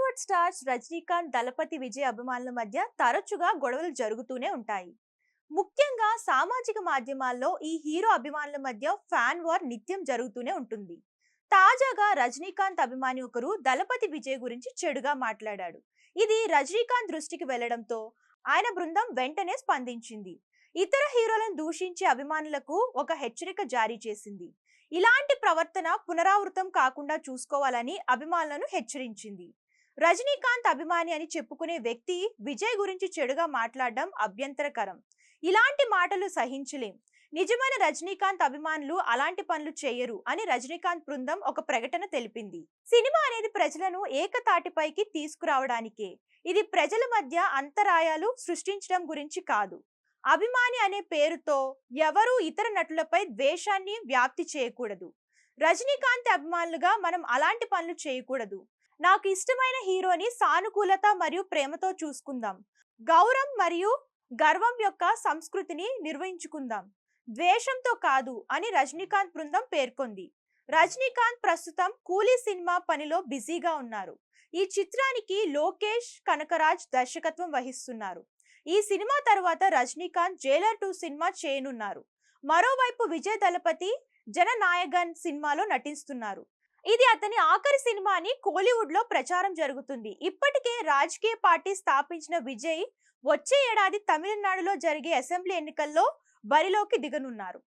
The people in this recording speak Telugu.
బాలీవుడ్ స్టార్స్ రజనీకాంత్, దళపతి విజయ్ అభిమానుల మధ్య తరచుగా గొడవలు జరుగుతూనే ఉంటాయి. ముఖ్యంగా సామాజిక మాధ్యమాల్లో ఈ హీరో అభిమానుల మధ్య ఫ్యాన్ వార్ నిత్యం జరుగుతూనే ఉంటుంది. తాజాగా రజనీకాంత్ అభిమాని ఒకరు దళపతి విజయ్ గురించి చెడుగా మాట్లాడాడు. ఇది రజనీకాంత్ దృష్టికి వెళ్లడంతో ఆయన బృందం వెంటనే స్పందించింది. ఇతర హీరోలను దూషించే అభిమానులకు ఒక హెచ్చరిక జారీ చేసింది. ఇలాంటి ప్రవర్తన పునరావృతం కాకుండా చూసుకోవాలని అభిమానులను హెచ్చరించింది. రజనీకాంత్ అభిమాని అని చెప్పుకునే వ్యక్తి విజయ్ గురించి చెడుగా మాట్లాడడం అభ్యంతరకరం. ఇలాంటి మాటలు సహించలేం. నిజమైన రజనీకాంత్ అభిమానులు అలాంటి పనులు చేయరు అని రజనీకాంత్ బృందం ఒక ప్రకటన తెలిపింది. సినిమా అనేది ప్రజలను ఏకతాటిపైకి తీసుకురావడానికే. ఇది ప్రజల మధ్య అంతరాయాలు సృష్టించడం గురించి కాదు. అభిమాని అనే పేరుతో ఎవరూ ఇతర నటులపై ద్వేషాన్ని వ్యాప్తి చేయకూడదు. రజనీకాంత్ అభిమానులుగా మనం అలాంటి పనులు చేయకూడదు. నాకు ఇష్టమైన హీరోని సానుకూలత మరియు ప్రేమతో చూసుకుందాం. గౌరవం మరియు గర్వం యొక్క సంస్కృతిని నిర్వహించుకుందాం, ద్వేషంతో కాదు అని రజనీకాంత్ బృందం పేర్కొంది. రజనీకాంత్ ప్రస్తుతం కూలీ సినిమా పనిలో బిజీగా ఉన్నారు. ఈ చిత్రానికి లోకేష్ కనకరాజ్ దర్శకత్వం వహిస్తున్నారు. ఈ సినిమా తర్వాత రజనీకాంత్ జైలర్ 2 సినిమా చేయనున్నారు. మరోవైపు విజయ్ దళపతి జననాయగన్ సినిమాలో నటిస్తున్నారు. ఇది అతని ఆఖరి సినిమా అని కోలీవుడ్ లో ప్రచారం జరుగుతుంది. ఇప్పటికే రాజకీయ పార్టీ స్థాపించిన విజయ్ వచ్చే ఏడాది తమిళనాడులో జరిగే అసెంబ్లీ ఎన్నికల్లో బరిలోకి దిగనున్నారు.